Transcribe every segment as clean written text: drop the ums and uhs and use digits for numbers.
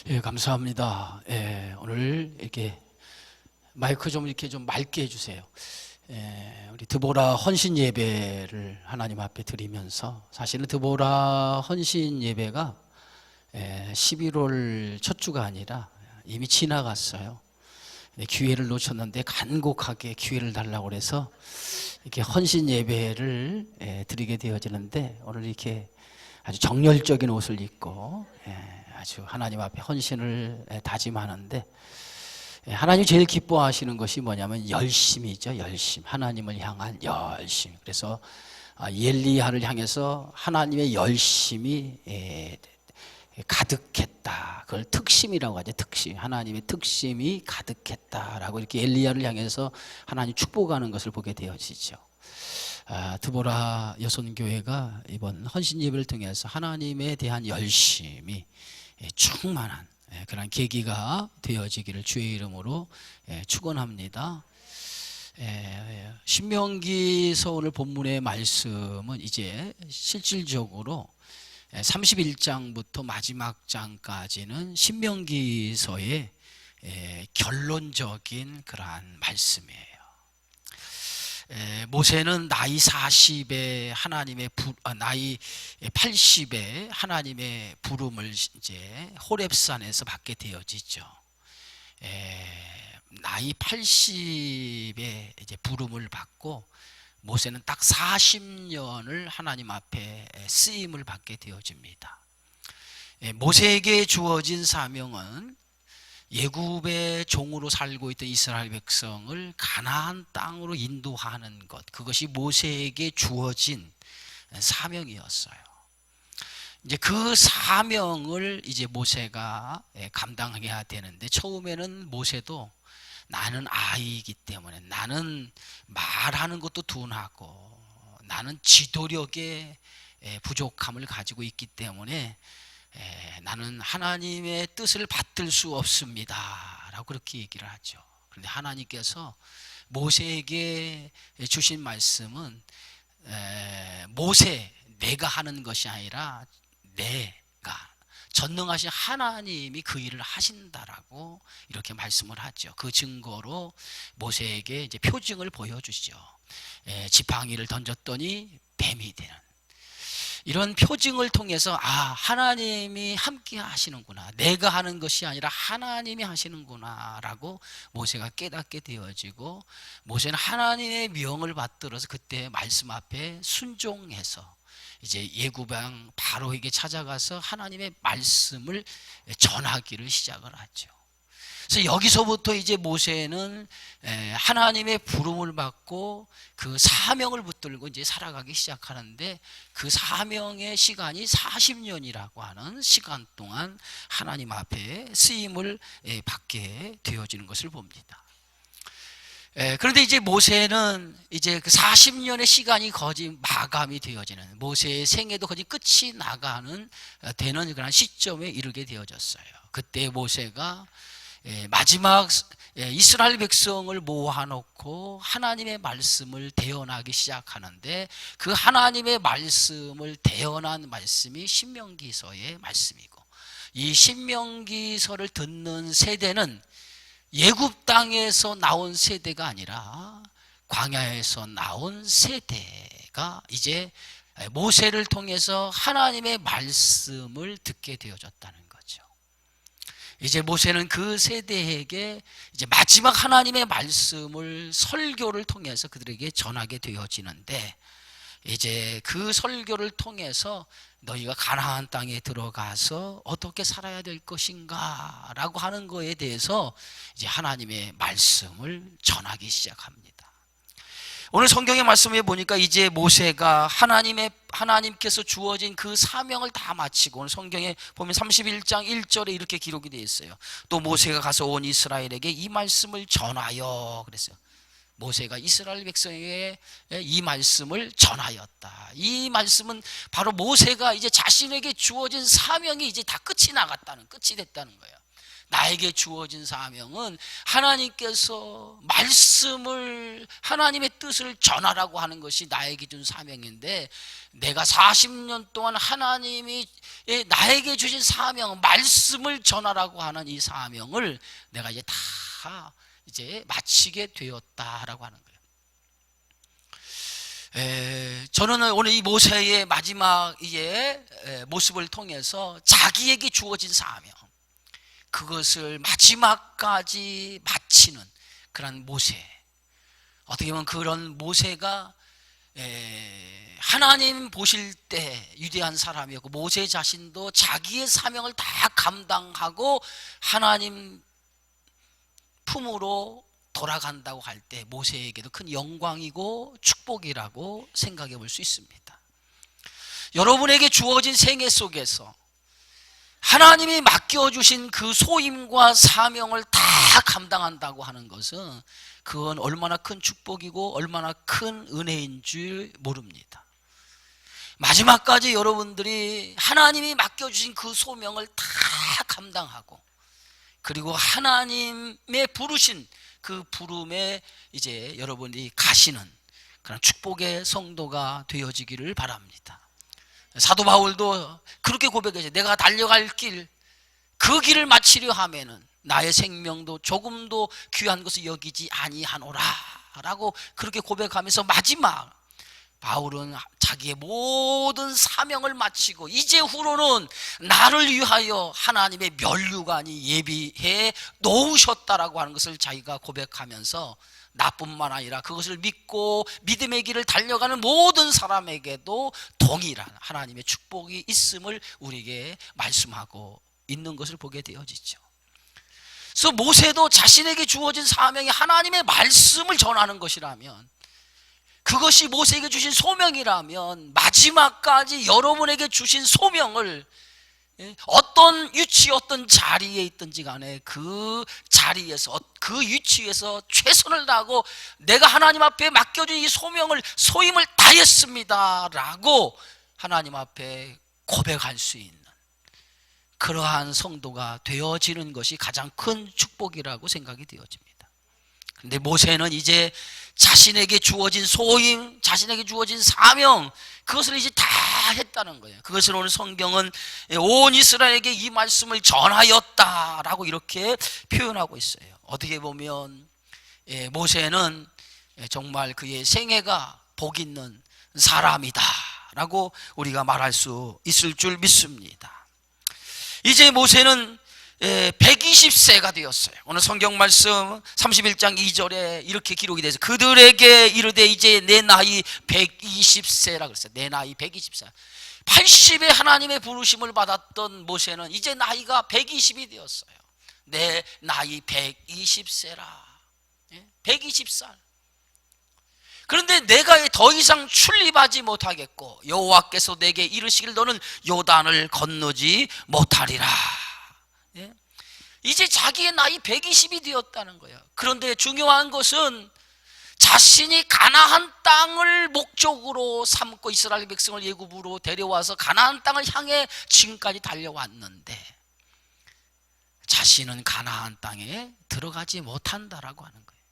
예, 감사합니다. 예, 오늘 이렇게 마이크 좀 이렇게 좀 맑게 해주세요. 예, 우리 드보라 헌신 예배를 하나님 앞에 드리면서 사실은 드보라 헌신 예배가 11월 첫 주가 아니라 이미 지나갔어요. 기회를 놓쳤는데 간곡하게 기회를 달라고 그래서 이렇게 헌신 예배를 드리게 되어지는데 오늘 이렇게 아주 정열적인 옷을 입고 아주 하나님 앞에 헌신을 다짐하는데 하나님이 제일 기뻐하시는 것이 뭐냐면 열심이죠. 열심. 하나님을 향한 열심. 그래서 엘리야를 향해서 하나님의 열심이 가득했다. 그걸 특심이라고 하죠. 특심. 하나님의 특심이 가득했다라고 이렇게 엘리야를 향해서 하나님 축복하는 것을 보게 되어지죠. 드보라 여손교회가 이번 헌신 예배를 통해서 하나님에 대한 열심이 충만한 그런 계기가 되어지기를 주의 이름으로 축원합니다. 신명기서 오늘 본문의 말씀은 이제 실질적으로 31장부터 마지막 장까지는 신명기서의 결론적인 그러한 말씀이에요. 모세는 나이 40에 나이 80에 하나님의 부름을 이제 호렙산에서 받게 되어지죠. 나이 80에 이제 부름을 받고 모세는 딱 40년을 하나님 앞에 쓰임을 받게 되어집니다. 모세에게 주어진 사명은 예굽의 종으로 살고 있던 이스라엘 백성을 가나안 땅으로 인도하는 것, 그것이 모세에게 주어진 사명이었어요. 이제 그 사명을 이제 모세가 감당해야 되는데, 처음에는 모세도 나는 아이이기 때문에, 나는 말하는 것도 둔하고 나는 지도력에 부족함을 가지고 있기 때문에 나는 하나님의 뜻을 받들 수 없습니다 라고 그렇게 얘기를 하죠. 그런데 하나님께서 모세에게 주신 말씀은 모세, 내가 하는 것이 아니라 내가, 전능하신 하나님이 그 일을 하신다라고 이렇게 말씀을 하죠. 그 증거로 모세에게 이제 표징을 보여주죠. 지팡이를 던졌더니 뱀이 되는, 이런 표징을 통해서 하나님이 함께 하시는구나, 내가 하는 것이 아니라 하나님이 하시는구나 라고 모세가 깨닫게 되어지고, 모세는 하나님의 명을 받들어서 그때 말씀 앞에 순종해서 이제 예굽왕 바로에게 찾아가서 하나님의 말씀을 전하기를 시작을 하죠. 그래서 여기서부터 이제 모세는 하나님의 부름을 받고 그 사명을 붙들고 이제 살아가기 시작하는데, 그 사명의 시간이 40년이라고 하는 시간 동안 하나님 앞에 쓰임을 받게 되어지는 것을 봅니다. 그런데 이제 모세는 이제 그 40년의 시간이 거의 마감이 되어지는, 모세의 생애도 거의 끝이 되는 그런 시점에 이르게 되어졌어요. 그때 모세가 마지막 이스라엘 백성을 모아놓고 하나님의 말씀을 대언하기 시작하는데, 그 하나님의 말씀을 대언한 말씀이 신명기서의 말씀이고, 이 신명기서를 듣는 세대는 예굽 땅에서 나온 세대가 아니라 광야에서 나온 세대가 이제 모세를 통해서 하나님의 말씀을 듣게 되어졌다는 거죠. 이제 모세는 그 세대에게 이제 마지막 하나님의 말씀을 설교를 통해서 그들에게 전하게 되어지는데, 이제 그 설교를 통해서 너희가 가나안 땅에 들어가서 어떻게 살아야 될 것인가 라고 하는 거에 대해서 이제 하나님의 말씀을 전하기 시작합니다. 오늘 성경의 말씀에 보니까 이제 모세가 하나님께서 주어진 그 사명을 다 마치고, 오늘 성경에 보면 31장 1절에 이렇게 기록이 되어 있어요. 또 모세가 가서 온 이스라엘에게 이 말씀을 전하여, 그랬어요. 모세가 이스라엘 백성에게 이 말씀을 전하였다. 이 말씀은 바로 모세가 이제 자신에게 주어진 사명이 이제 다 끝이 됐다는 거예요. 나에게 주어진 사명은 하나님께서 말씀을, 하나님의 뜻을 전하라고 하는 것이 나에게 준 사명인데, 내가 40년 동안 하나님이 나에게 주신 사명, 말씀을 전하라고 하는 이 사명을 내가 이제 다 이제 마치게 되었다라고 하는 거예요. 저는 오늘 이 모세의 마지막 모습을 통해서 자기에게 주어진 사명, 그것을 마지막까지 마치는 그런 모세, 어떻게 보면 그런 모세가 하나님 보실 때 위대한 사람이었고, 모세 자신도 자기의 사명을 다 감당하고 하나님 품으로 돌아간다고 할 때 모세에게도 큰 영광이고 축복이라고 생각해 볼 수 있습니다. 여러분에게 주어진 생애 속에서 하나님이 맡겨주신 그 소임과 사명을 다 감당한다고 하는 것은, 그건 얼마나 큰 축복이고 얼마나 큰 은혜인 줄 모릅니다. 마지막까지 여러분들이 하나님이 맡겨주신 그 소명을 다 감당하고, 그리고 하나님의 부르신 그 부름에 이제 여러분이 가시는 그런 축복의 성도가 되어지기를 바랍니다. 사도 바울도 그렇게 고백했어요. 내가 달려갈 길, 그 길을 마치려 하면은 나의 생명도 조금도 귀한 것을 여기지 아니하노라 라고 그렇게 고백하면서, 마지막 바울은 자기의 모든 사명을 마치고 이제 후로는 나를 위하여 하나님의 면류관이 예비해 놓으셨다라고 하는 것을 자기가 고백하면서, 나뿐만 아니라 그것을 믿고 믿음의 길을 달려가는 모든 사람에게도 동일한 하나님의 축복이 있음을 우리에게 말씀하고 있는 것을 보게 되어지죠. 그래서 모세도 자신에게 주어진 사명이 하나님의 말씀을 전하는 것이라면, 그것이 모세에게 주신 소명이라면, 마지막까지 여러분에게 주신 소명을 어떤 위치, 어떤 자리에 있든지 간에 그 자리에서, 그 위치에서 최선을 다하고 내가 하나님 앞에 맡겨준 이 소임을 다했습니다 라고 하나님 앞에 고백할 수 있는 그러한 성도가 되어지는 것이 가장 큰 축복이라고 생각이 되어집니다. 그런데 모세는 이제 자신에게 주어진 소임, 자신에게 주어진 사명, 그것을 이제 다 했다는 거예요. 그것을 오늘 성경은 온 이스라엘에게 이 말씀을 전하였다라고 이렇게 표현하고 있어요. 어떻게 보면 모세는 정말 그의 생애가 복 있는 사람이다라고 우리가 말할 수 있을 줄 믿습니다. 이제 모세는 120세가 되었어요. 오늘 성경 말씀 31장 2절에 이렇게 기록이 돼서, 그들에게 이르되 이제 내 나이 120세라 그랬어요. 내 나이 120세. 80에 하나님의 부르심을 받았던 모세는 이제 나이가 120이 되었어요. 내 나이 120세라. 120살. 그런데 내가 더 이상 출입하지 못하겠고 여호와께서 내게 이르시길 너는 요단을 건너지 못하리라. 이제 자기의 나이 120이 되었다는 거예요. 그런데 중요한 것은 자신이 가나안 땅을 목적으로 삼고 이스라엘 백성을 애굽으로 데려와서 가나안 땅을 향해 지금까지 달려왔는데, 자신은 가나안 땅에 들어가지 못한다라고 하는 거예요.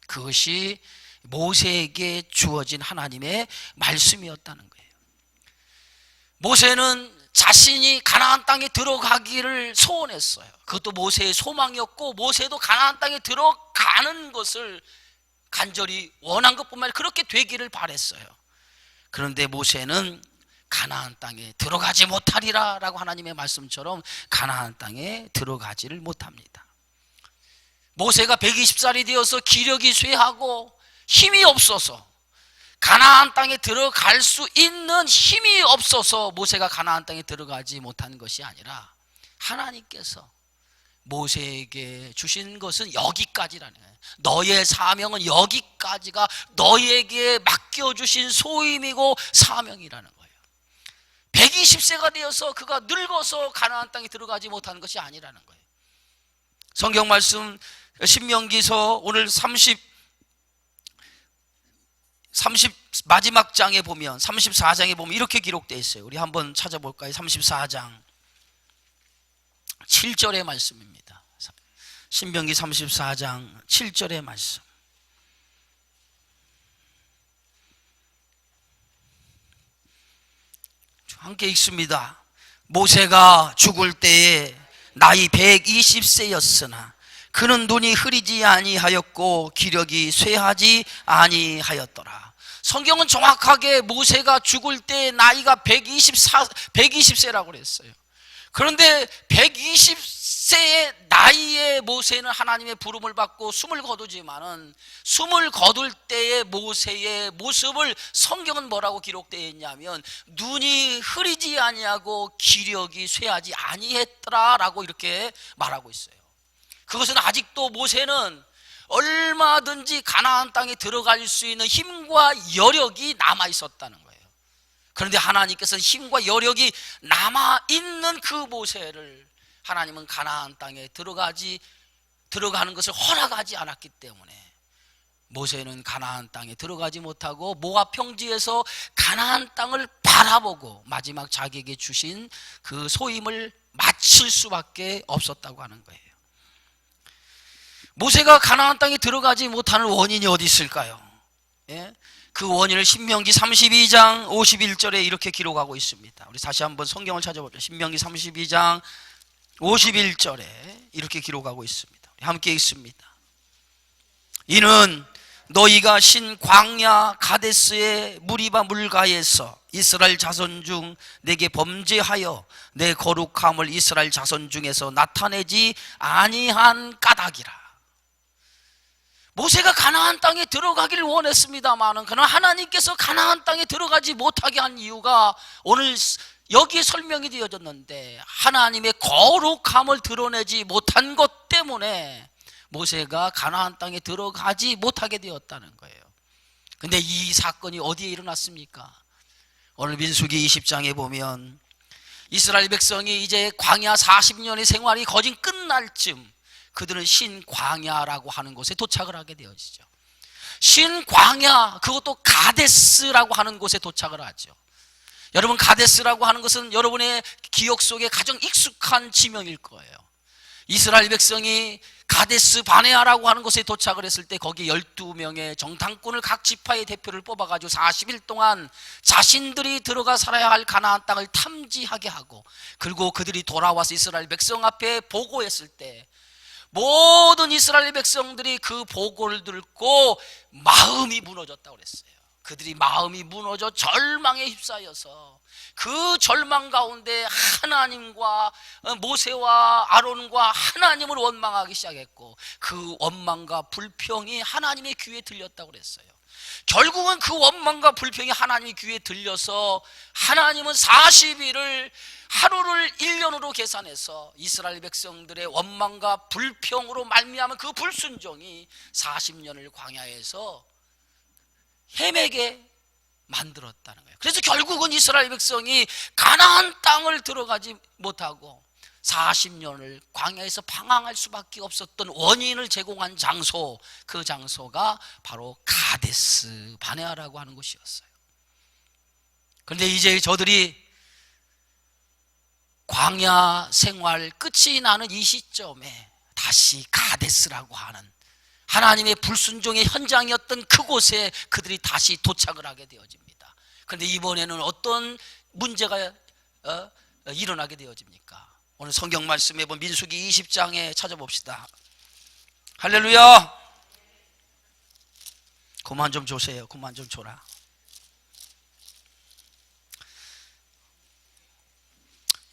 그것이 모세에게 주어진 하나님의 말씀이었다는 거예요. 모세는 자신이 가나안 땅에 들어가기를 소원했어요. 그것도 모세의 소망이었고, 모세도 가나안 땅에 들어가는 것을 간절히 원한 것뿐만 아니라 그렇게 되기를 바랬어요. 그런데 모세는 가나안 땅에 들어가지 못하리라 라고 하나님의 말씀처럼 가나안 땅에 들어가지를 못합니다. 모세가 120살이 되어서 기력이 쇠하고 힘이 없어서, 가나안 땅에 들어갈 수 있는 힘이 없어서 모세가 가나안 땅에 들어가지 못한 것이 아니라, 하나님께서 모세에게 주신 것은 여기까지라는 거예요. 너의 사명은 여기까지가 너에게 맡겨주신 소임이고 사명이라는 거예요. 120세가 되어서 그가 늙어서 가나안 땅에 들어가지 못하는 것이 아니라는 거예요. 성경 말씀 신명기서 오늘 30 마지막 장에 보면, 34장에 보면 이렇게 기록되어 있어요. 우리 한번 찾아볼까요? 34장 7절의 말씀입니다. 신명기 34장 7절의 말씀. 함께 읽습니다. 모세가 죽을 때에 나이 120세였으나 그는 눈이 흐리지 아니하였고 기력이 쇠하지 아니하였더라. 성경은 정확하게 모세가 죽을 때 나이가 120세라고 그랬어요. 그런데 120세의 나이에 모세는 하나님의 부름을 받고 숨을 거두지만은 숨을 거둘 때의 모세의 모습을 성경은 뭐라고 기록되어 있냐면 눈이 흐리지 아니하고 기력이 쇠하지 아니했더라라고 이렇게 말하고 있어요. 그것은 아직도 모세는 얼마든지 가나안 땅에 들어갈 수 있는 힘과 여력이 남아 있었다는 거예요. 그런데 하나님께서는 힘과 여력이 남아있는 그 모세를 하나님은 가나안 땅에 들어가는 것을 허락하지 않았기 때문에 모세는 가나안 땅에 들어가지 못하고 모압 평지에서 가나안 땅을 바라보고 마지막 자기에게 주신 그 소임을 마칠 수밖에 없었다고 하는 거예요. 모세가 가나안 땅에 들어가지 못하는 원인이 어디 있을까요? 예? 그 원인을 신명기 32장 51절에 이렇게 기록하고 있습니다. 우리 다시 한번 성경을 찾아보죠. 신명기 32장 51절에 이렇게 기록하고 있습니다. 함께 읽습니다. 이는 너희가 신 광야 가데스의 무리바 물가에서 이스라엘 자손 중 내게 범죄하여 내 거룩함을 이스라엘 자손 중에서 나타내지 아니한 까닭이라. 모세가 가나안 땅에 들어가기를 원했습니다만 그러나 하나님께서 가나안 땅에 들어가지 못하게 한 이유가 오늘 여기에 설명이 되어졌는데 하나님의 거룩함을 드러내지 못한 것 때문에 모세가 가나안 땅에 들어가지 못하게 되었다는 거예요. 근데 이 사건이 어디에 일어났습니까? 오늘 민수기 20장에 보면 이스라엘 백성이 이제 광야 40년의 생활이 거진 끝날 쯤 그들은 신광야라고 하는 곳에 도착을 하게 되어지죠. 신광야, 그것도 가데스라고 하는 곳에 도착을 하죠. 여러분, 가데스라고 하는 것은 여러분의 기억 속에 가장 익숙한 지명일 거예요. 이스라엘 백성이 가데스 바네아라고 하는 곳에 도착을 했을 때 거기 12명의 정탐꾼을 각 지파의 대표를 뽑아가지고 40일 동안 자신들이 들어가 살아야 할 가나안 땅을 탐지하게 하고 그리고 그들이 돌아와서 이스라엘 백성 앞에 보고했을 때 모든 이스라엘 백성들이 그 보고를 듣고 마음이 무너졌다고 그랬어요. 그들이 마음이 무너져 절망에 휩싸여서 그 절망 가운데 하나님과 모세와 아론과 하나님을 원망하기 시작했고 그 원망과 불평이 하나님의 귀에 들렸다고 그랬어요. 결국은 그 원망과 불평이 하나님의 귀에 들려서 하나님은 40일을 하루를 1년으로 계산해서 이스라엘 백성들의 원망과 불평으로 말미암은 그 불순종이 40년을 광야에서 헤매게 만들었다는 거예요. 그래서 결국은 이스라엘 백성이 가나안 땅을 들어가지 못하고 40년을 광야에서 방황할 수밖에 없었던 원인을 제공한 장소, 그 장소가 바로 가데스 바네아라고 하는 곳이었어요. 그런데 이제 저들이 광야 생활 끝이 나는 이 시점에 다시 가데스라고 하는 하나님의 불순종의 현장이었던 그곳에 그들이 다시 도착을 하게 되어집니다. 그런데 이번에는 어떤 문제가 일어나게 되어집니까? 오늘 성경 말씀에 본 민수기 20장에 찾아봅시다. 할렐루야. 그만 좀 줘세요. 그만 좀 줘라.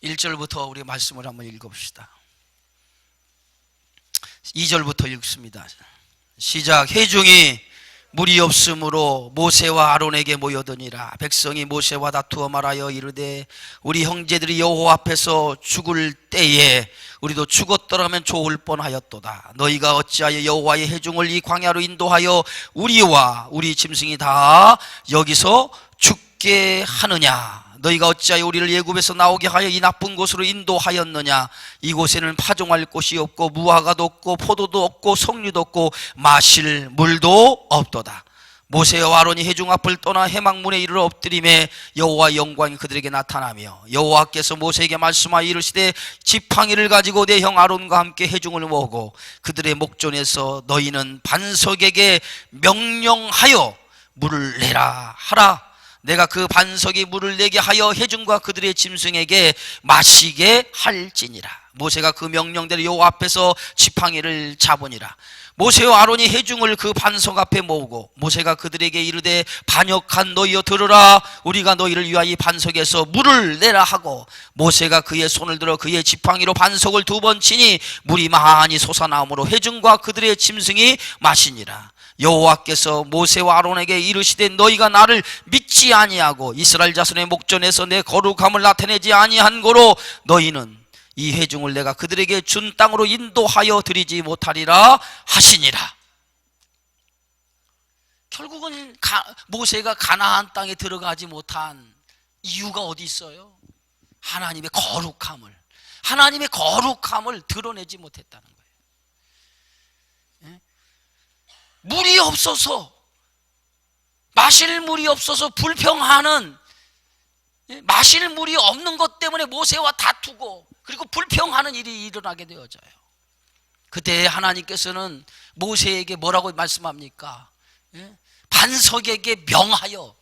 1절부터 우리 말씀을 한번 읽어봅시다. 2절부터 읽습니다. 시작. 회중이 물이 없으므로 모세와 아론에게 모여드니라. 백성이 모세와 다투어 말하여 이르되 우리 형제들이 여호와 앞에서 죽을 때에 우리도 죽었더라면 좋을 뻔하였도다. 너희가 어찌하여 여호와의 회중을 이 광야로 인도하여 우리와 우리 짐승이 다 여기서 죽게 하느냐? 너희가 어찌하여 우리를 애굽에서 나오게 하여 이 나쁜 곳으로 인도하였느냐? 이곳에는 파종할 곳이 없고 무화과도 없고 포도도 없고 석류도 없고 마실 물도 없도다. 모세와 아론이 회중 앞을 떠나 회막문에 이르러 엎드림에 여호와 영광이 그들에게 나타나며 여호와께서 모세에게 말씀하여 이르시되 지팡이를 가지고 내 형 아론과 함께 회중을 모으고 그들의 목전에서 너희는 반석에게 명령하여 물을 내라 하라. 내가 그 반석에 물을 내게 하여 회중과 그들의 짐승에게 마시게 할지니라. 모세가 그 명령대로 여호와 앞에서 지팡이를 잡으니라. 모세와 아론이 회중을 그 반석 앞에 모으고 모세가 그들에게 이르되 반역한 너희여 들으라. 우리가 너희를 위하여 반석에서 물을 내라 하고 모세가 그의 손을 들어 그의 지팡이로 반석을 2번 치니 물이 많이 솟아나오므로 회중과 그들의 짐승이 마시니라. 여호와께서 모세와 아론에게 이르시되 너희가 나를 믿지 아니하고 이스라엘 자손의 목전에서 내 거룩함을 나타내지 아니한 고로 너희는 이 회중을 내가 그들에게 준 땅으로 인도하여 드리지 못하리라 하시니라. 결국은 모세가 가나안 땅에 들어가지 못한 이유가 어디 있어요? 하나님의 거룩함을 드러내지 못했다는 거예요. 물이 없어서, 마실 물이 없어서 불평하는, 마실 물이 없는 것 때문에 모세와 다투고 그리고 불평하는 일이 일어나게 되어져요. 그때 하나님께서는 모세에게 뭐라고 말씀합니까? 반석에게 명하여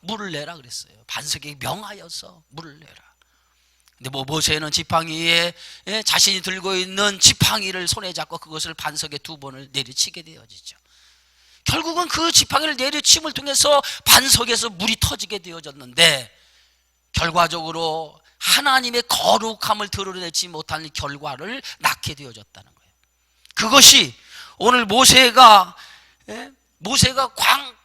물을 내라 그랬어요. 반석에게 명하여서 물을 내라. 근데 모세는 지팡이에 자신이 들고 있는 지팡이를 손에 잡고 그것을 반석에 2번을 내리치게 되어지죠. 결국은 그 지팡이를 내리침을 통해서 반석에서 물이 터지게 되어졌는데 결과적으로 하나님의 거룩함을 드러내지 못한 결과를 낳게 되어졌다는 거예요. 그것이 오늘 모세가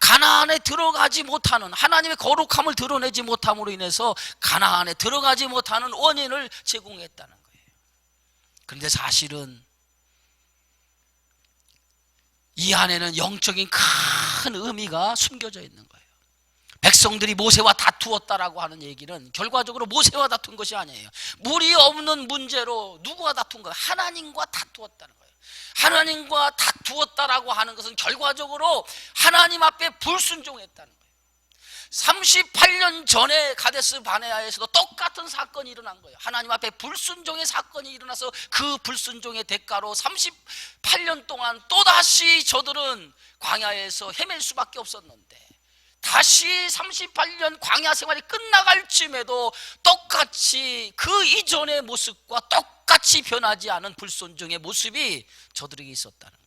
가나안에 들어가지 못하는, 하나님의 거룩함을 드러내지 못함으로 인해서 가나안에 들어가지 못하는 원인을 제공했다는 거예요. 그런데 사실은 이 안에는 영적인 큰 의미가 숨겨져 있는 거예요. 백성들이 모세와 다투었다라고 하는 얘기는 결과적으로 모세와 다툰 것이 아니에요. 물이 없는 문제로 누구와 다툰 거예요? 하나님과 다투었다는 거예요. 하나님과 다투었다라고 하는 것은 결과적으로 하나님 앞에 불순종했다는 거예요. 38년 전에 가데스 바네아에서도 똑같은 사건이 일어난 거예요. 하나님 앞에 불순종의 사건이 일어나서 그 불순종의 대가로 38년 동안 또다시 저들은 광야에서 헤맬 수밖에 없었는데 다시 38년 광야 생활이 끝나갈 쯤에도 똑같이 그 이전의 모습과 똑같이 변하지 않은 불순종의 모습이 저들에게 있었다는 거예요.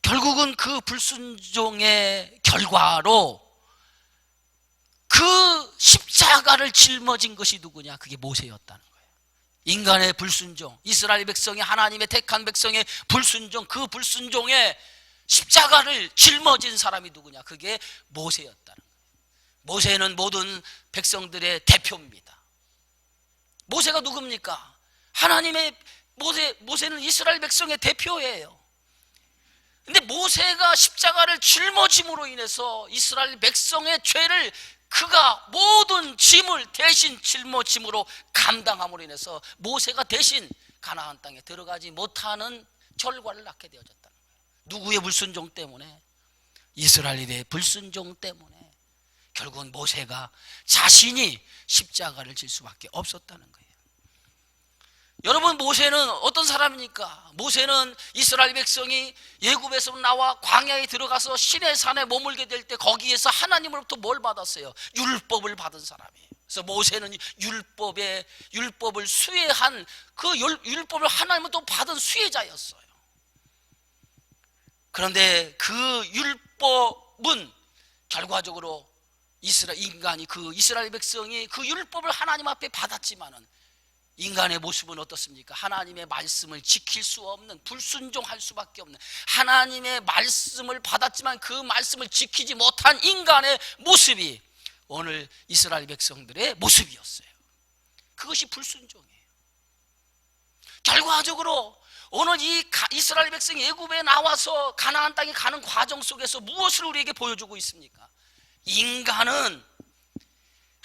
결국은 그 불순종의 결과로 그 십자가를 짊어진 것이 누구냐? 그게 모세였다는 거예요. 인간의 불순종, 이스라엘 백성이 하나님의 택한 백성의 불순종, 그 불순종의 십자가를 짊어진 사람이 누구냐? 그게 모세였다는 거예요. 모세는 모든 백성들의 대표입니다. 모세가 누굽니까? 하나님의 모세는 이스라엘 백성의 대표예요. 근데 모세가 십자가를 짊어짐으로 인해서 이스라엘 백성의 죄를 그가 모든 짐을 대신 짊어짐으로 감당함으로 인해서 모세가 대신 가나안 땅에 들어가지 못하는 결과를 낳게 되어졌다는 거예요. 누구의 불순종 때문에? 이스라엘의 불순종 때문에 결국은 모세가 자신이 십자가를 질 수밖에 없었다는 거예요. 여러분, 모세는 어떤 사람입니까? 모세는 이스라엘 백성이 애굽에서 나와 광야에 들어가서 시내산에 머물게 될 때 거기에서 하나님으로부터 뭘 받았어요? 율법을 받은 사람이에요. 그래서 모세는 율법을 수혜한, 그 율법을 하나님으로부터 받은 수혜자였어요. 그런데 그 율법은 결과적으로 이스라엘 백성이 그 율법을 하나님 앞에 받았지만은 인간의 모습은 어떻습니까? 하나님의 말씀을 지킬 수 없는, 불순종할 수밖에 없는, 하나님의 말씀을 받았지만 그 말씀을 지키지 못한 인간의 모습이 오늘 이스라엘 백성들의 모습이었어요. 그것이 불순종이에요. 결과적으로 오늘 이 이스라엘 백성이 애굽에 나와서 가나안 땅에 가는 과정 속에서 무엇을 우리에게 보여주고 있습니까? 인간은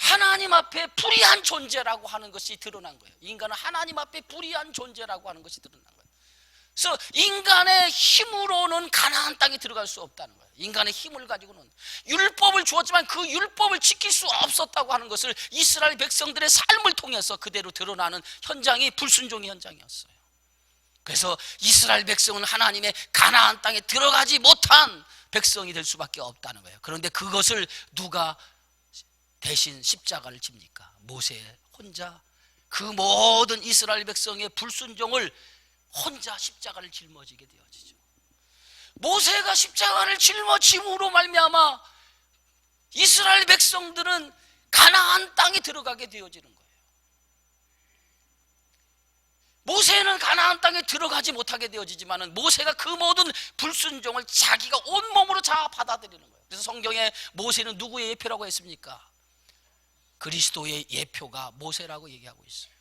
하나님 앞에 불의한 존재라고 하는 것이 드러난 거예요. 인간은 하나님 앞에 불의한 존재라고 하는 것이 드러난 거예요. 그래서 인간의 힘으로는 가나안 땅에 들어갈 수 없다는 거예요. 인간의 힘을 가지고는 율법을 주었지만 그 율법을 지킬 수 없었다고 하는 것을 이스라엘 백성들의 삶을 통해서 그대로 드러나는 현장이 불순종의 현장이었어요. 그래서 이스라엘 백성은 하나님의 가나안 땅에 들어가지 못한 백성이 될 수밖에 없다는 거예요. 그런데 그것을 누가 대신 십자가를 집니까? 모세 혼자 그 모든 이스라엘 백성의 불순종을 혼자 십자가를 짊어지게 되어지죠. 모세가 십자가를 짊어짐으로 말미암아 이스라엘 백성들은 가나안 땅에 들어가게 되어지는 거예요. 모세는 가나안 땅에 들어가지 못하게 되어지지만은 모세가 그 모든 불순종을 자기가 온몸으로 다 받아들이는 거예요. 그래서 성경에 모세는 누구의 예표라고 했습니까? 그리스도의 예표가 모세라고 얘기하고 있어요.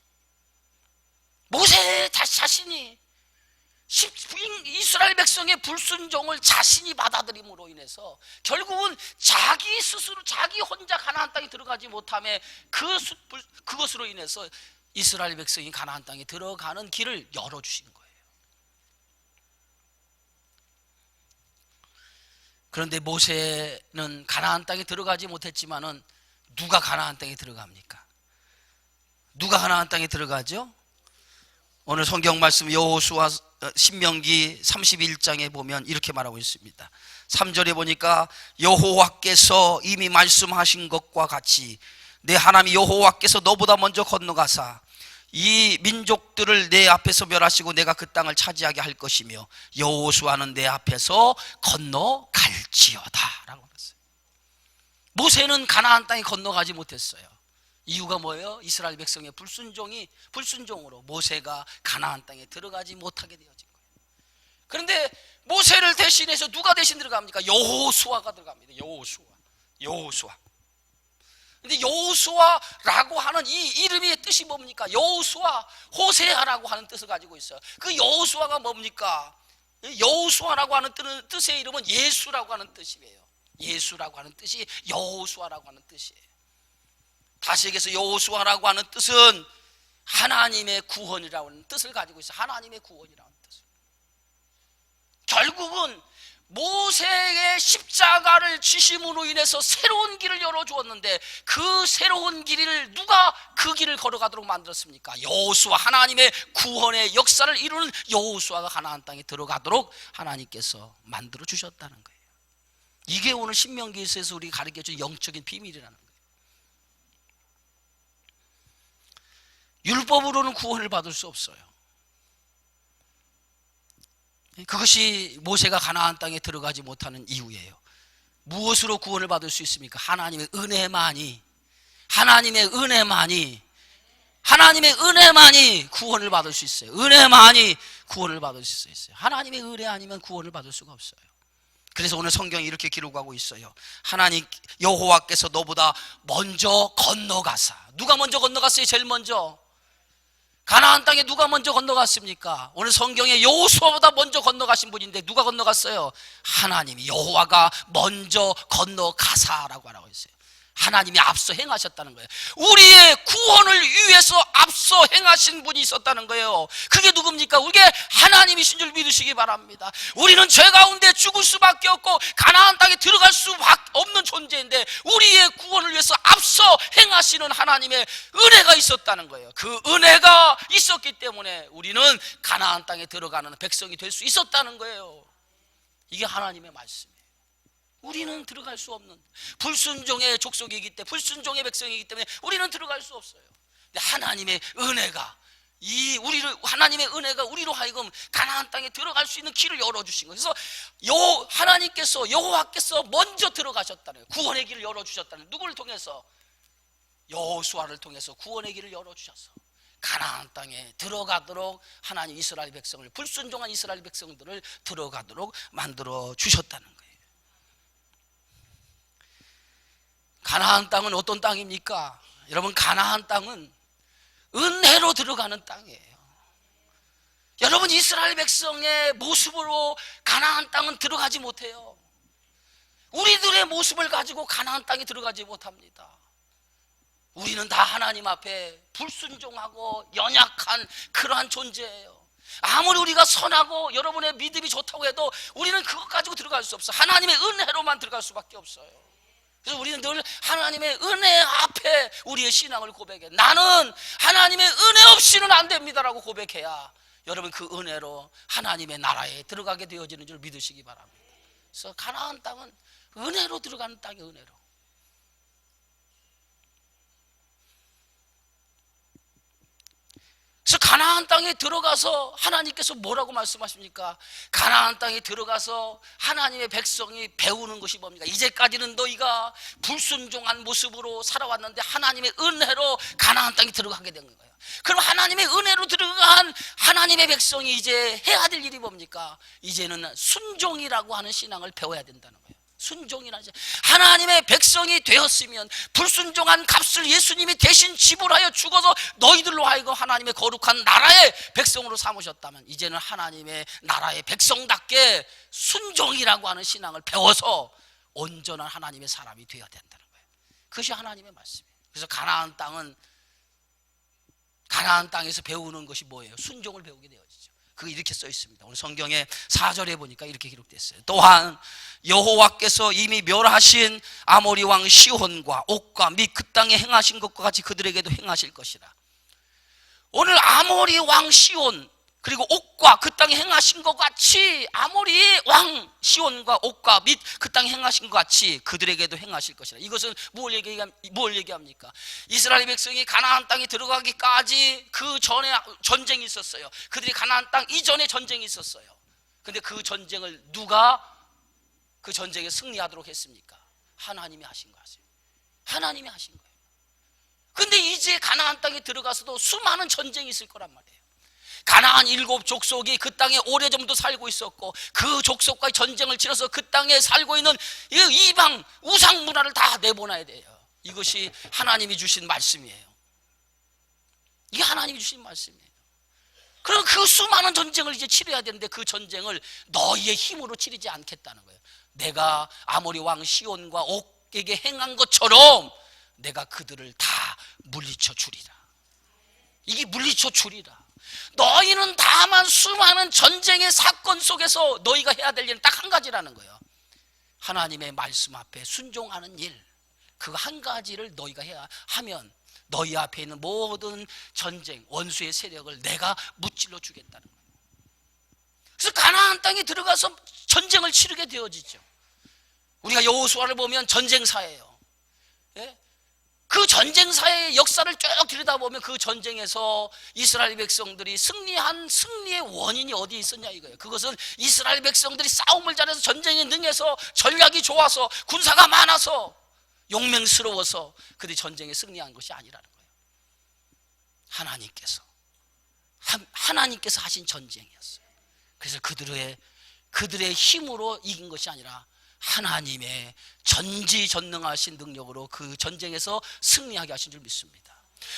모세 자신이 이스라엘 백성의 불순종을 자신이 받아들임으로 인해서 결국은 자기 스스로 자기 혼자 가나안 땅에 들어가지 못함에 그것으로 인해서 이스라엘 백성이 가나안 땅에 들어가는 길을 열어주신 거예요. 그런데 모세는 가나안 땅에 들어가지 못했지만은 누가 가나안 땅에 들어갑니까? 누가 가나안 땅에 들어가죠? 오늘 성경 말씀 여호수아 신명기 31장에 보면 이렇게 말하고 있습니다. 3절에 보니까 여호와께서 이미 말씀하신 것과 같이 내 하나님 여호와께서 너보다 먼저 건너가사 이 민족들을 내 앞에서 멸하시고 내가 그 땅을 차지하게 할 것이며 여호수아는 내 앞에서 건너갈지어다 라고 했어요. 모세는 가나안 땅에 건너가지 못했어요. 이유가 뭐예요? 이스라엘 백성의 불순종으로 모세가 가나안 땅에 들어가지 못하게 되어진 거예요. 그런데 모세를 대신해서 누가 대신 들어갑니까? 여호수아가 들어갑니다. 여호수아. 근데 여호수아라고 하는 이 이름의 뜻이 뭡니까? 여호수아, 호세아라고 하는 뜻을 가지고 있어요. 그 여호수아가 뭡니까? 여호수아라고 하는 뜻의 이름은 예수라고 하는 뜻이에요. 예수라고 하는 뜻이 여호수아라고 하는 뜻이에요. 다시 얘기해서 여호수아라고 하는 뜻은 하나님의 구원이라고 하는 뜻을 가지고 있어요. 하나님의 구원이라는 뜻을. 결국은 모세의 십자가를 지심으로 인해서 새로운 길을 열어주었는데 그 새로운 길을 누가 그 길을 걸어가도록 만들었습니까? 여호수아, 하나님의 구원의 역사를 이루는 여호수아가 가나안 땅에 들어가도록 하나님께서 만들어 주셨다는 거예요. 이게 오늘 신명기에서 우리 가르쳐준 영적인 비밀이라는 거예요. 율법으로는 구원을 받을 수 없어요. 그것이 모세가 가나안 땅에 들어가지 못하는 이유예요. 무엇으로 구원을 받을 수 있습니까? 하나님의 은혜만이 구원을 받을 수 있어요. 은혜만이 구원을 받을 수 있어요. 하나님의 은혜 아니면 구원을 받을 수가 없어요. 그래서 오늘 성경이 이렇게 기록하고 있어요. 하나님 여호와께서 너보다 먼저 건너가사. 누가 먼저 건너갔어요? 제일 먼저 가나안 땅에 누가 먼저 건너갔습니까? 오늘 성경에 여호수아보다 먼저 건너가신 분인데 누가 건너갔어요? 하나님이, 여호와가 먼저 건너가사라고 하고 있어요. 하나님이 앞서 행하셨다는 거예요. 우리의 구원을 위해서 앞서 행하신 분이 있었다는 거예요. 그게 누굽니까? 우리게 하나님이신 줄 믿으시기 바랍니다. 우리는 죄 가운데 죽을 수밖에 없고 가나안 땅에 들어갈 수밖에 없는 존재인데 우리의 구원을 위해서 앞서 행하시는 하나님의 은혜가 있었다는 거예요. 그 은혜가 있었기 때문에 우리는 가나안 땅에 들어가는 백성이 될 수 있었다는 거예요. 이게 하나님의 말씀이에요. 우리는 들어갈 수 없는 불순종의 족속이기 때문에, 불순종의 백성이기 때문에 우리는 들어갈 수 없어요. 근데 하나님의 은혜가 하나님의 은혜가 우리로 하여금 가나안 땅에 들어갈 수 있는 길을 열어주신 거예요. 그래서 하나님께서, 여호와께서 먼저 들어가셨다는 거예요. 구원의 길을 열어주셨다는 거예요. 누구를 통해서? 여호수아를 통해서 구원의 길을 열어주셔서 가나안 땅에 들어가도록 하나님 이스라엘 백성을, 불순종한 이스라엘 백성들을 들어가도록 만들어 주셨다는 거예요. 가나안 땅은 어떤 땅입니까? 여러분, 가나안 땅은 은혜로 들어가는 땅이에요. 여러분, 이스라엘 백성의 모습으로 가나안 땅은 들어가지 못해요. 우리들의 모습을 가지고 가나안 땅에 들어가지 못합니다. 우리는 다 하나님 앞에 불순종하고 연약한 그러한 존재예요. 아무리 우리가 선하고 여러분의 믿음이 좋다고 해도 우리는 그것 가지고 들어갈 수 없어. 하나님의 은혜로만 들어갈 수밖에 없어요. 그래서 우리는 늘 하나님의 은혜 앞에 우리의 신앙을 고백해. 나는 하나님의 은혜 없이는 안 됩니다라고 고백해야 여러분 그 은혜로 하나님의 나라에 들어가게 되어지는 줄 믿으시기 바랍니다. 그래서 가나안 땅은 은혜로 들어가는 땅이 은혜로. 그래서 가나안 땅에 들어가서 하나님께서 뭐라고 말씀하십니까? 가나안 땅에 들어가서 하나님의 백성이 배우는 것이 뭡니까? 이제까지는 너희가 불순종한 모습으로 살아왔는데 하나님의 은혜로 가나안 땅에 들어가게 된 거예요. 그럼 하나님의 은혜로 들어간 하나님의 백성이 이제 해야 될 일이 뭡니까? 이제는 순종이라고 하는 신앙을 배워야 된다는 거예요. 순종이라는 하나님의 백성이 되었으면 불순종한 값을 예수님이 대신 지불하여 죽어서 너희들로 하여금 하나님의 거룩한 나라의 백성으로 삼으셨다면 이제는 하나님의 나라의 백성답게 순종이라고 하는 신앙을 배워서 온전한 하나님의 사람이 되어야 된다는 거예요. 그것이 하나님의 말씀이에요. 그래서 가나안 땅에서 배우는 것이 뭐예요? 순종을 배우게 되어지죠. 그게 이렇게 써 있습니다. 오늘 성경에 4절에 보니까 이렇게 기록됐어요. 또한 여호와께서 이미 멸하신 아모리 왕 시혼과 옥과 및 그 땅에 행하신 것과 같이 그들에게도 행하실 것이라. 오늘 아모리 왕 시혼 그리고 옥과 그 땅에 행하신 것 같이 아모리 왕 시혼과 옥과 및 그 땅에 행하신 것 같이 그들에게도 행하실 것이라. 이것은 뭘 얘기합니까? 이스라엘 백성이 가나안 땅에 들어가기까지 그 전에 전쟁이 있었어요. 그들이 가나안 땅 이전에 전쟁이 있었어요. 근데 그 전쟁을 누가 그 전쟁에 승리하도록 했습니까? 하나님이 하신 거예요. 하나님이 하신 거예요. 근데 이제 가나안 땅에 들어가서도 수많은 전쟁이 있을 거란 말이에요. 가나안 7족속이 그 땅에 오래전부터 살고 있었고 그 족속과의 전쟁을 치러서 그 땅에 살고 있는 이방 우상 문화를 다 내보내야 돼요. 이것이 하나님이 주신 말씀이에요. 이게 하나님이 주신 말씀이에요. 그럼 그 수많은 전쟁을 이제 치러야 되는데 그 전쟁을 너희의 힘으로 치르지 않겠다는 거예요. 내가 아모리 왕 시온과 옥에게 행한 것처럼 내가 그들을 다 물리쳐 주리라. 이게 물리쳐 주리라. 너희는 다만 수많은 전쟁의 사건 속에서 너희가 해야 될 일은 딱 한 가지라는 거예요. 하나님의 말씀 앞에 순종하는 일, 그 한 가지를 너희가 해야 하면 너희 앞에 있는 모든 전쟁, 원수의 세력을 내가 무찔러 주겠다는 거예요. 그래서 가나안 땅에 들어가서 전쟁을 치르게 되어지죠. 우리가 여호수아를 보면 전쟁사예요. 예? 그 전쟁사의 역사를 쭉 들여다보면 그 전쟁에서 이스라엘 백성들이 승리한 승리의 원인이 어디에 있었냐 이거예요. 그것은 이스라엘 백성들이 싸움을 잘해서 전쟁에 능해서 전략이 좋아서 군사가 많아서 용맹스러워서 그들이 전쟁에 승리한 것이 아니라는 거예요. 하나님께서 하신 전쟁이었어요. 그래서 그들의 힘으로 이긴 것이 아니라 하나님의 전지전능하신 능력으로 그 전쟁에서 승리하게 하신 줄 믿습니다.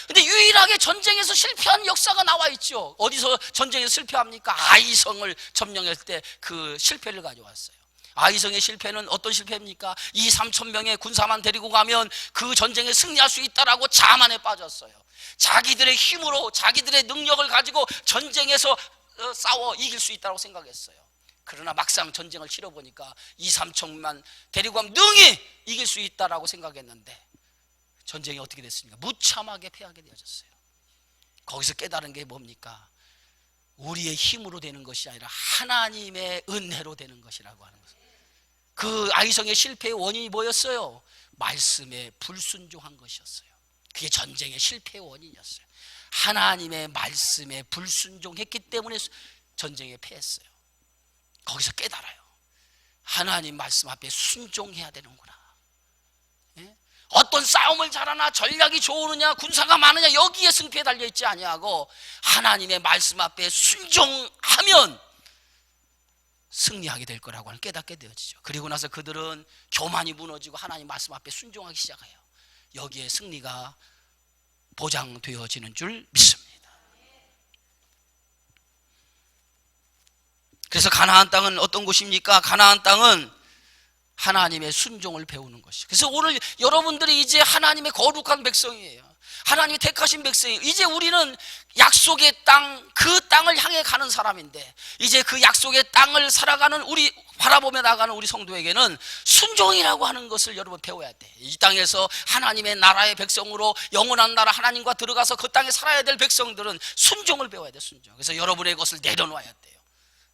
근데 유일하게 전쟁에서 실패한 역사가 나와 있죠. 어디서 전쟁에서 실패합니까? 아이성을 점령할 때 그 실패를 가져왔어요. 아이성의 실패는 어떤 실패입니까? 2-3천 명의 군사만 데리고 가면 그 전쟁에 승리할 수 있다라고 자만에 빠졌어요. 자기들의 힘으로 자기들의 능력을 가지고 전쟁에서 싸워 이길 수 있다고 생각했어요. 그러나 막상 전쟁을 치러보니까 2-3천만 데리고 가면 능히 이길 수 있다라고 생각했는데 전쟁이 어떻게 됐습니까? 무참하게 패하게 되어졌어요. 거기서 깨달은 게 뭡니까? 우리의 힘으로 되는 것이 아니라 하나님의 은혜로 되는 것이라고 하는 것입니다. 그 아이성의 실패의 원인이 뭐였어요? 말씀에 불순종한 것이었어요. 그게 전쟁의 실패의 원인이었어요. 하나님의 말씀에 불순종했기 때문에 전쟁에 패했어요. 거기서 깨달아요. 하나님 말씀 앞에 순종해야 되는구나. 예? 어떤 싸움을 잘하나 전략이 좋으느냐 군사가 많으냐 여기에 승패에 달려있지 아니하고 하나님의 말씀 앞에 순종하면 승리하게 될 거라고 하는 깨닫게 되어지죠. 그리고 나서 그들은 교만이 무너지고 하나님 말씀 앞에 순종하기 시작해요. 여기에 승리가 보장되어지는 줄 믿습니다. 그래서 가나안 땅은 어떤 곳입니까? 가나안 땅은 하나님의 순종을 배우는 것이. 그래서 오늘 여러분들이 이제 하나님의 거룩한 백성이에요. 하나님이 택하신 백성이에요. 이제 우리는 약속의 땅, 그 땅을 향해 가는 사람인데, 이제 그 약속의 땅을 살아가는 우리, 바라보며 나가는 우리 성도에게는 순종이라고 하는 것을 여러분 배워야 돼. 이 땅에서 하나님의 나라의 백성으로 영원한 나라 하나님과 들어가서 그 땅에 살아야 될 백성들은 순종을 배워야 돼. 순종. 그래서 여러분의 것을 내려놓아야 돼요.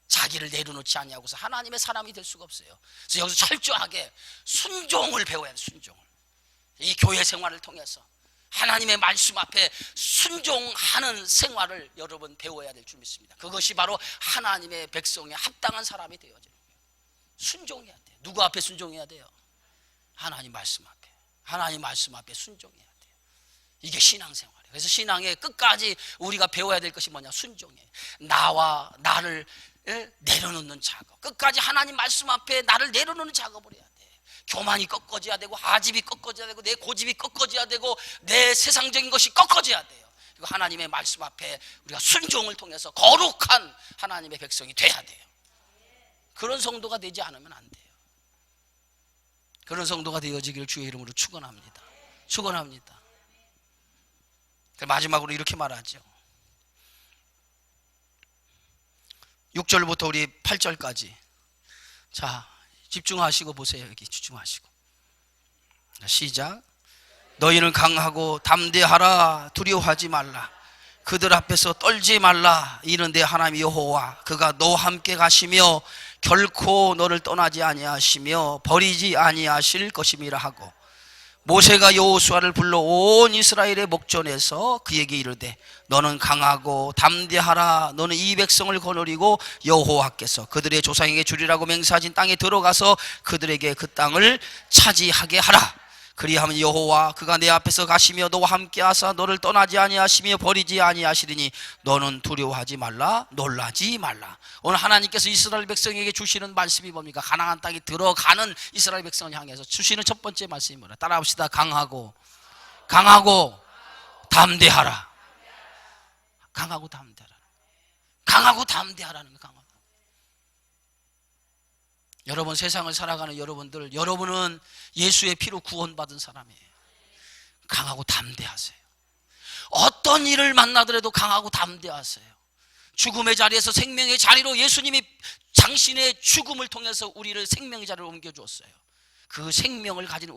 자기를 내려놓지 않냐고서 하나님의 사람이 될 수가 없어요. 그래서 여기서 철저하게 순종을 배워야 돼. 순종을. 이 교회 생활을 통해서 하나님의 말씀 앞에 순종하는 생활을 여러분 배워야 될 줄 믿습니다. 그것이 바로 하나님의 백성에 합당한 사람이 되어지는 거예요. 순종해야 돼요. 누구 앞에 순종해야 돼요? 하나님 말씀 앞에. 하나님 말씀 앞에 순종해야 돼요. 이게 신앙생활이에요. 그래서 신앙의 끝까지 우리가 배워야 될 것이 뭐냐? 순종이에요. 나와 나를 내려놓는 작업. 끝까지 하나님 말씀 앞에 나를 내려놓는 작업을 해야 돼. 교만이 꺾어져야 되고, 하집이 꺾어져야 되고, 내 고집이 꺾어져야 되고, 내 세상적인 것이 꺾어져야 돼요. 그리고 하나님의 말씀 앞에 우리가 순종을 통해서 거룩한 하나님의 백성이 돼야 돼요. 그런 성도가 되지 않으면 안 돼요. 그런 성도가 되어지기를 주의 이름으로 축원합니다. 축원합니다. 마지막으로 이렇게 말하죠. 6절부터 우리 8절까지. 자, 집중하시고 보세요. 여기 집중하시고. 시작. 너희는 강하고 담대하라. 두려워하지 말라. 그들 앞에서 떨지 말라. 이는 내 하나님 여호와 그가 너와 함께 가시며 결코 너를 떠나지 아니하시며 버리지 아니하실 것임이라 하고, 모세가 여호수아를 불러 온 이스라엘의 목전에서 그에게 이르되 너는 강하고 담대하라. 너는 이 백성을 거느리고 여호와께서 그들의 조상에게 주리라고 맹세하신 땅에 들어가서 그들에게 그 땅을 차지하게 하라. 그리하면 여호와 그가 내 앞에서 가시며 너와 함께 하사 너를 떠나지 아니하시며 버리지 아니하시리니 너는 두려워하지 말라. 놀라지 말라. 오늘 하나님께서 이스라엘 백성에게 주시는 말씀이 뭡니까? 가나안 땅에 들어가는 이스라엘 백성을 향해서 주시는 첫 번째 말씀이 뭐라? 따라합시다. 강하고 담대하라. 강하고 담대하라. 강하고 담대하라는 거. 강하고. 여러분, 세상을 살아가는 여러분은 예수의 피로 구원받은 사람이에요. 강하고 담대하세요. 어떤 일을 만나더라도 강하고 담대하세요. 죽음의 자리에서 생명의 자리로 예수님이 당신의 죽음을 통해서 우리를 생명의 자리로 옮겨주었어요. 그 생명을 가진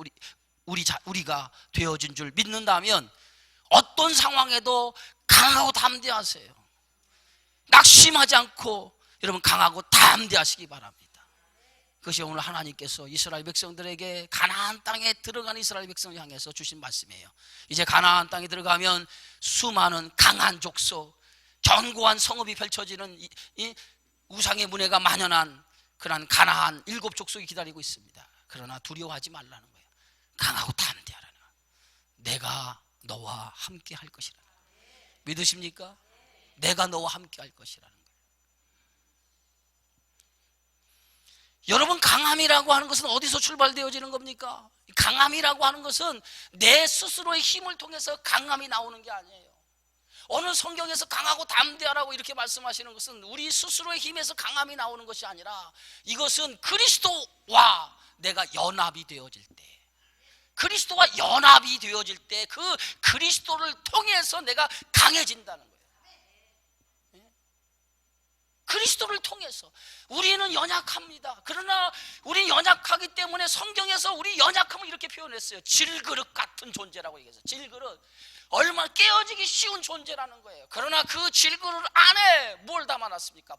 우리가 되어진 줄 믿는다면 어떤 상황에도 강하고 담대하세요. 낙심하지 않고 여러분 강하고 담대하시기 바랍니다. 그것이 오늘 하나님께서 이스라엘 백성들에게 가나안 땅에 들어가는 이스라엘 백성을 향해서 주신 말씀이에요. 이제 가나안 땅에 들어가면 수많은 강한 족속, 견고한 성읍이 펼쳐지는 이 우상의 문화가 만연한 그런 가나안 7족속이 기다리고 있습니다. 그러나 두려워하지 말라는 거예요. 강하고 담대하라는 거예요. 내가 너와 함께 할 것이라는 거예요. 믿으십니까? 내가 너와 함께 할 것이라는 거예요. 여러분, 강함이라고 하는 것은 어디서 출발되어지는 겁니까? 강함이라고 하는 것은 내 스스로의 힘을 통해서 강함이 나오는 게 아니에요. 오늘 성경에서 강하고 담대하라고 이렇게 말씀하시는 것은 우리 스스로의 힘에서 강함이 나오는 것이 아니라 이것은 그리스도와 내가 연합이 되어질 때, 그리스도와 연합이 되어질 때 그 그리스도를 통해서 내가 강해진다는 거예요. 그리스도를 통해서. 우리는 연약합니다. 그러나 우리 연약하기 때문에 성경에서 우리 연약함을 이렇게 표현했어요. 질그릇 같은 존재라고 얘기해서. 질그릇, 얼마나 깨어지기 쉬운 존재라는 거예요. 그러나 그 질그릇 안에 뭘 담아놨습니까?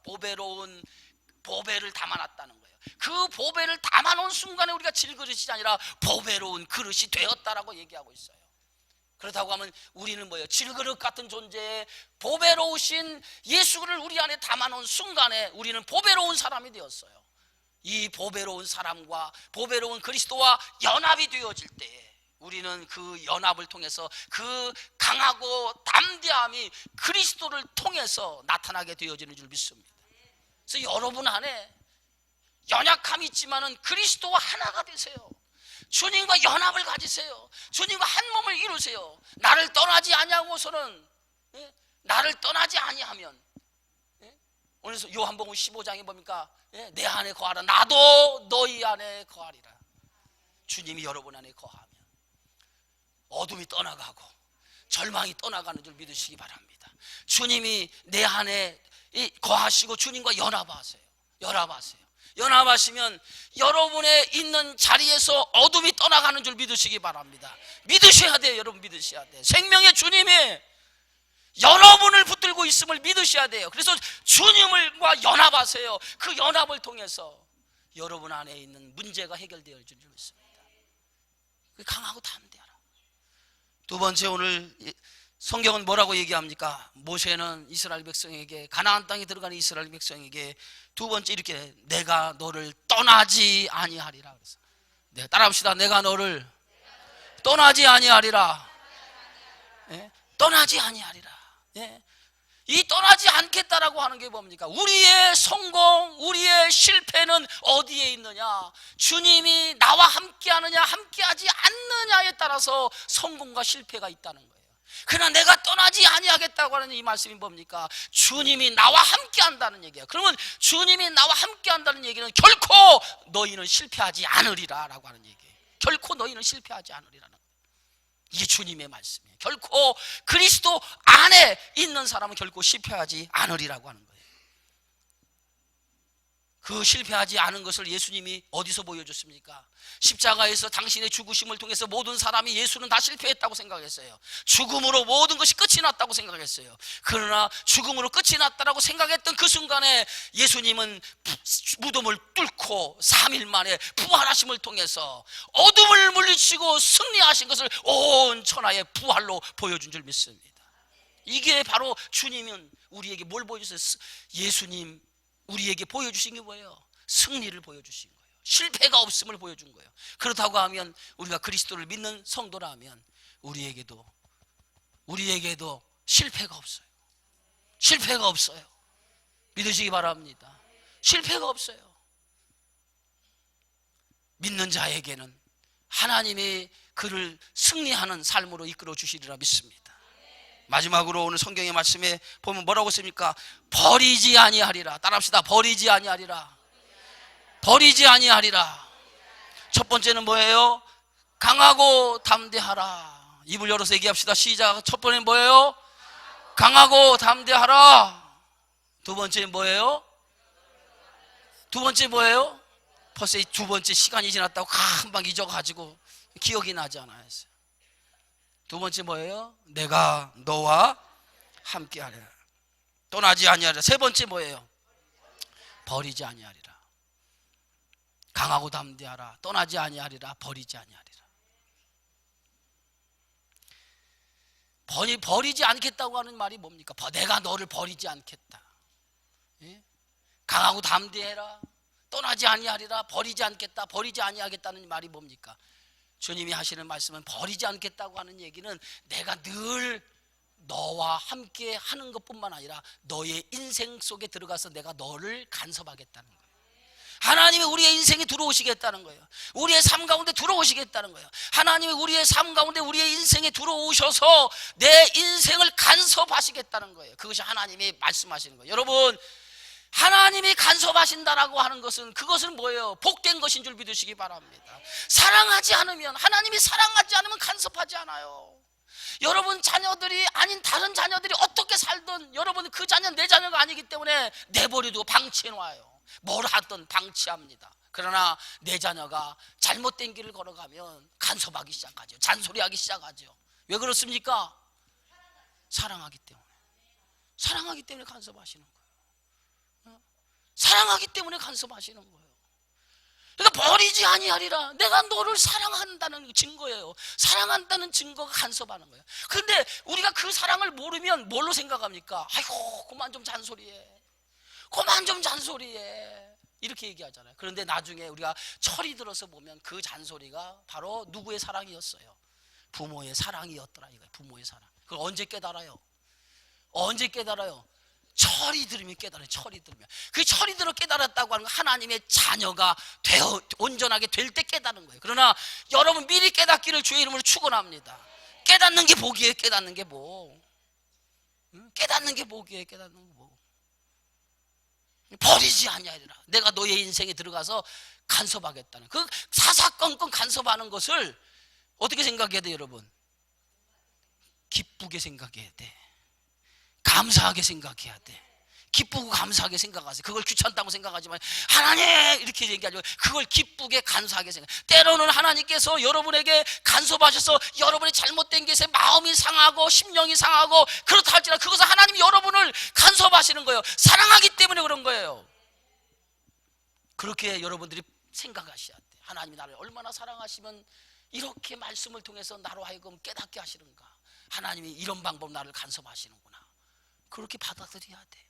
보배를 담아놨다는 거예요. 그 보배를 담아놓은 순간에 우리가 질그릇이 아니라 보배로운 그릇이 되었다라고 얘기하고 있어요. 그렇다고 하면 우리는 뭐예요? 질그릇 같은 존재에 보배로우신 예수를 우리 안에 담아놓은 순간에 우리는 보배로운 사람이 되었어요. 이 보배로운 사람과 보배로운 그리스도와 연합이 되어질 때에 우리는 그 연합을 통해서 그 강하고 담대함이 그리스도를 통해서 나타나게 되어지는 줄 믿습니다. 그래서 여러분 안에 연약함이 있지만은 그리스도와 하나가 되세요. 주님과 연합을 가지세요. 주님과 한 몸을 이루세요. 나를 떠나지 아니하고서는, 나를 떠나지 아니하면, 오늘 요한복음 15장에 뭡니까? 내 안에 거하라. 나도 너희 안에 거하리라. 주님이 여러분 안에 거하면 어둠이 떠나가고 절망이 떠나가는 줄 믿으시기 바랍니다. 주님이 내 안에 거하시고 주님과 연합하세요. 연합하시면 여러분의 있는 자리에서 어둠이 떠나가는 줄 믿으시기 바랍니다. 믿으셔야 돼요. 여러분 믿으셔야 돼요. 생명의 주님이 여러분을 붙들고 있음을 믿으셔야 돼요. 그래서 주님과 연합하세요. 그 연합을 통해서 여러분 안에 있는 문제가 해결되어질 줄 믿습니다. 강하고 담대하라. 두 번째, 오늘 성경은 뭐라고 얘기합니까? 모세는 이스라엘 백성에게, 가나안 땅에 들어가는 이스라엘 백성에게 두 번째 이렇게, 내가 너를 떠나지 아니하리라. 그래서 따라합시다. 내가 너를 떠나지 아니하리라. 예? 떠나지 아니하리라. 예? 이 떠나지 않겠다라고 하는 게 뭡니까? 우리의 성공, 우리의 실패는 어디에 있느냐? 주님이 나와 함께하느냐, 함께하지 않느냐에 따라서 성공과 실패가 있다는 거예요. 그러나 내가 떠나지 아니하겠다고 하는 이 말씀이 뭡니까? 주님이 나와 함께한다는 얘기예요. 그러면 주님이 나와 함께한다는 얘기는 결코 너희는 실패하지 않으리라 라고 하는 얘기예요. 결코 너희는 실패하지 않으리라는 거예요. 이게 주님의 말씀이에요. 결코 그리스도 안에 있는 사람은 결코 실패하지 않으리라고 하는 거예요. 그 실패하지 않은 것을 예수님이 어디서 보여줬습니까? 십자가에서 당신의 죽으심을 통해서 모든 사람이 예수는 다 실패했다고 생각했어요. 죽음으로 모든 것이 끝이 났다고 생각했어요. 그러나 죽음으로 끝이 났다고 생각했던 그 순간에 예수님은 무덤을 뚫고 3일 만에 부활하심을 통해서 어둠을 물리치고 승리하신 것을 온 천하의 부활로 보여준 줄 믿습니다. 이게 바로 주님은 우리에게 뭘 보여주세요? 예수님 우리에게 보여주신 게 뭐예요? 승리를 보여주신 거예요. 실패가 없음을 보여준 거예요. 그렇다고 하면 우리가 그리스도를 믿는 성도라면 우리에게도 실패가 없어요. 실패가 없어요. 믿으시기 바랍니다. 실패가 없어요. 믿는 자에게는 하나님이 그를 승리하는 삶으로 이끌어 주시리라 믿습니다. 마지막으로 오늘 성경의 말씀에 보면 뭐라고 씁니까? 버리지 아니하리라. 따라합시다. 버리지 아니하리라. 버리지 아니하리라. 첫 번째는 뭐예요? 강하고 담대하라. 입을 열어서 얘기합시다. 시작. 첫 번째는 뭐예요? 강하고 담대하라. 두 번째는 뭐예요? 벌써 이 두 번째 시간이 지났다고 금방 잊어가지고 기억이 나지 않아요. 두 번째 뭐예요? 내가 너와 함께하리라. 떠나지 아니하리라. 세 번째 뭐예요? 버리지 아니하리라. 강하고 담대하라. 떠나지 아니하리라. 버리지 아니하리라. 버리지 않겠다고 하는 말이 뭡니까? 내가 너를 버리지 않겠다. 예? 강하고 담대해라. 떠나지 아니하리라. 버리지 않겠다. 버리지 아니하겠다는 말이 뭡니까? 주님이 하시는 말씀은 버리지 않겠다고 하는 얘기는 내가 늘 너와 함께 하는 것뿐만 아니라 너의 인생 속에 들어가서 내가 너를 간섭하겠다는 거예요. 하나님이 우리의 인생에 들어오시겠다는 거예요. 우리의 삶 가운데 들어오시겠다는 거예요. 하나님이 우리의 삶 가운데 우리의 인생에 들어오셔서 내 인생을 간섭하시겠다는 거예요. 그것이 하나님이 말씀하시는 거예요. 여러분, 하나님이 간섭하신다라고 하는 것은 그것은 뭐예요? 복된 것인 줄 믿으시기 바랍니다. 사랑하지 않으면, 하나님이 사랑하지 않으면 간섭하지 않아요. 여러분 자녀들이 아닌 다른 자녀들이 어떻게 살든 여러분 그 자녀는 내 자녀가 아니기 때문에 내버려두고 방치해놔요. 뭘 하든 방치합니다. 그러나 내 자녀가 잘못된 길을 걸어가면 간섭하기 시작하죠. 잔소리하기 시작하죠. 왜 그렇습니까? 사랑하기 때문에 간섭하시는 거예요. 사랑하기 때문에 간섭하시는 거예요. 그러니까 버리지 아니하리라. 내가 너를 사랑한다는 증거예요. 사랑한다는 증거가 간섭하는 거예요. 그런데 우리가 그 사랑을 모르면 뭘로 생각합니까? 아이고 그만 좀 잔소리해. 이렇게 얘기하잖아요. 그런데 나중에 우리가 철이 들어서 보면 그 잔소리가 바로 누구의 사랑이었어요? 부모의 사랑이었더라 이거예요. 부모의 사랑. 그걸 언제 깨달아요? 철이 들으면 깨달아요. 그 철이 들어 깨달았다고 하는 건 하나님의 자녀가 온전하게 될 때 깨닫는 거예요. 그러나 여러분 미리 깨닫기를 주의 이름으로 축원합니다. 깨닫는 게 복이에요. 깨닫는 게 복. 깨닫는 게 복이에요. 깨닫는 게 복. 버리지 아니하리라. 내가 너의 인생에 들어가서 간섭하겠다는 그 사사건건 간섭하는 것을 어떻게 생각해야 돼 여러분? 기쁘게 생각해야 돼. 감사하게 생각해야 돼. 기쁘고 감사하게 생각하세요. 그걸 귀찮다고 생각하지 마요. 하나님 이렇게 얘기하죠. 그걸 기쁘게 감사하게 생각. 때로는 하나님께서 여러분에게 간섭하셔서 여러분의 잘못된 것에 마음이 상하고 심령이 상하고 그렇다 할지라도 그것은 하나님이 여러분을 간섭하시는 거예요. 사랑하기 때문에 그런 거예요. 그렇게 여러분들이 생각하셔야 돼. 하나님이 나를 얼마나 사랑하시면 이렇게 말씀을 통해서 나로 하여금 깨닫게 하시는가. 하나님이 이런 방법 나를 간섭하시는구나. 그렇게 받아들여야 돼.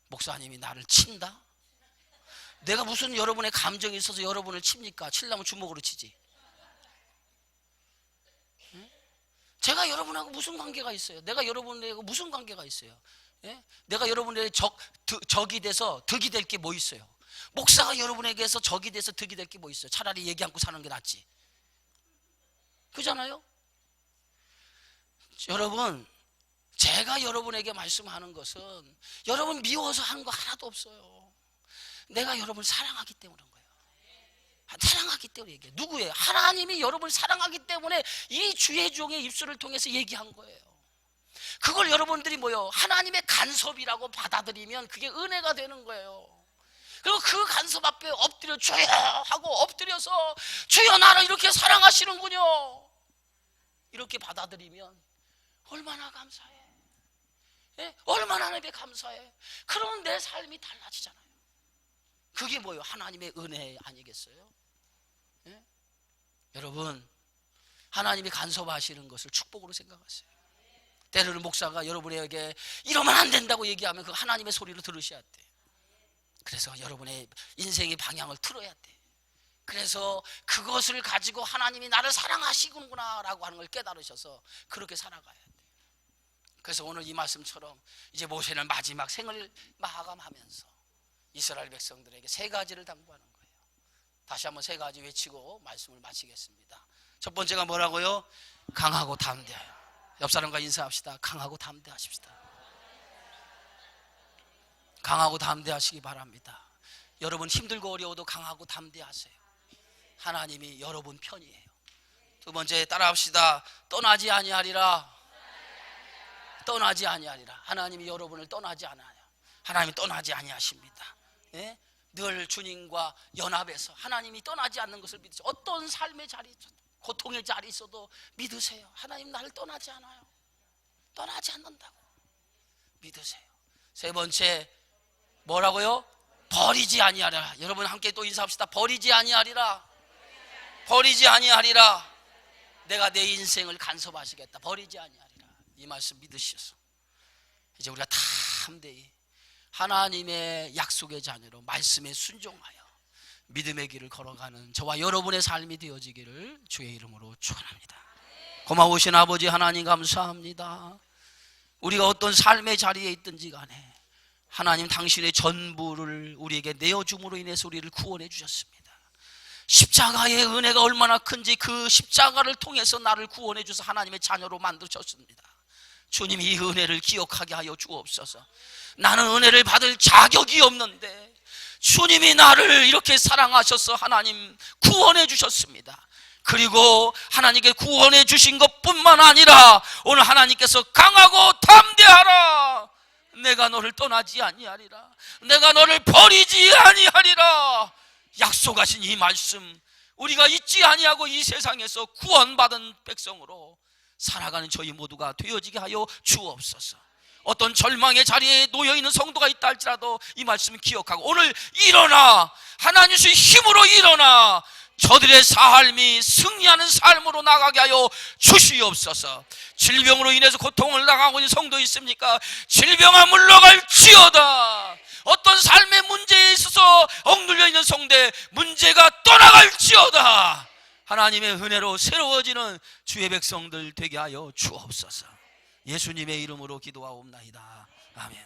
목사님이 나를 친다? 내가 무슨 여러분의 감정이 있어서 여러분을 칩니까? 치려면 주먹으로 치지. 응? 제가 여러분하고 무슨 관계가 있어요? 내가 여러분하고 무슨 관계가 있어요? 예? 내가 여러분의 적이 돼서 득이 될 게 뭐 있어요? 목사가 여러분에게서 적이 돼서 득이 될 게 뭐 있어요? 차라리 얘기 않고 사는 게 낫지. 그잖아요? 여러분, 제가 여러분에게 말씀하는 것은 여러분 미워서 하는 거 하나도 없어요. 내가 여러분을 사랑하기 때문에 그런 거예요. 사랑하기 때문에 얘기해요. 누구예요? 하나님이 여러분을 사랑하기 때문에 이 주의 종의 입술을 통해서 얘기한 거예요. 그걸 여러분들이 뭐요? 하나님의 간섭이라고 받아들이면 그게 은혜가 되는 거예요. 그리고 그 간섭 앞에 엎드려 주여 하고 엎드려서 주여 나를 이렇게 사랑하시는군요. 이렇게 받아들이면 얼마나 감사해. 예? 얼마나 하나님께 감사해. 그러면 내 삶이 달라지잖아요. 그게 뭐예요? 하나님의 은혜 아니겠어요? 예? 여러분, 하나님이 간섭하시는 것을 축복으로 생각하세요. 때로는 목사가 여러분에게 이러면 안 된다고 얘기하면 그 하나님의 소리를 들으셔야 돼. 그래서 여러분의 인생의 방향을 틀어야 돼. 그래서 그것을 가지고 하나님이 나를 사랑하시는구나 라고 하는 걸 깨달으셔서 그렇게 살아가야 돼. 그래서 오늘 이 말씀처럼 이제 모세는 마지막 생을 마감하면서 이스라엘 백성들에게 세 가지를 당부하는 거예요. 다시 한번 세 가지 외치고 말씀을 마치겠습니다. 첫 번째가 뭐라고요? 강하고 담대하여. 옆 사람과 인사합시다. 강하고 담대하십시다. 강하고 담대하시기 바랍니다. 여러분 힘들고 어려워도 강하고 담대하세요. 하나님이 여러분 편이에요. 두 번째 따라합시다. 떠나지 아니하리라. 떠나지 아니하리라. 하나님이 여러분을 떠나지 않아요. 하나님이 떠나지 아니하십니다. 예? 늘 주님과 연합해서 하나님이 떠나지 않는 것을 믿으세요. 어떤 삶의 자리, 고통의 자리 있어도 믿으세요. 하나님 나를 떠나지 않아요. 떠나지 않는다고 믿으세요. 세 번째 뭐라고요? 버리지 아니하리라. 여러분 함께 또 인사합시다. 버리지 아니하리라. 버리지 아니하리라. 내가 내 인생을 간섭하시겠다. 버리지 아니하리라. 이 말씀 믿으셔서 이제 우리가 담대히 하나님의 약속의 자녀로 말씀에 순종하여 믿음의 길을 걸어가는 저와 여러분의 삶이 되어지기를 주의 이름으로 축원합니다. 고마우신 아버지 하나님 감사합니다. 우리가 어떤 삶의 자리에 있든지 간에 하나님 당신의 전부를 우리에게 내어줌으로 인해서 우리를 구원해 주셨습니다. 십자가의 은혜가 얼마나 큰지 그 십자가를 통해서 나를 구원해 주셔서 하나님의 자녀로 만드셨습니다. 주님 이 은혜를 기억하게 하여 주옵소서. 나는 은혜를 받을 자격이 없는데 주님이 나를 이렇게 사랑하셔서 하나님 구원해 주셨습니다. 그리고 하나님께 구원해 주신 것뿐만 아니라 오늘 하나님께서 강하고 담대하라. 내가 너를 떠나지 아니하리라. 내가 너를 버리지 아니하리라. 약속하신 이 말씀 우리가 잊지 아니하고 이 세상에서 구원받은 백성으로 살아가는 저희 모두가 되어지게 하여 주옵소서. 어떤 절망의 자리에 놓여있는 성도가 있다 할지라도 이 말씀을 기억하고 오늘 일어나 하나님의 힘으로 일어나 저들의 삶이 승리하는 삶으로 나가게 하여 주시옵소서. 질병으로 인해서 고통을 당하고 있는 성도 있습니까? 질병아 물러갈지어다. 어떤 삶의 문제에 있어서 억눌려 있는 성도의 문제가 떠나갈지어다. 하나님의 은혜로 새로워지는 주의 백성들 되게 하여 주옵소서. 예수님의 이름으로 기도하옵나이다. 아멘.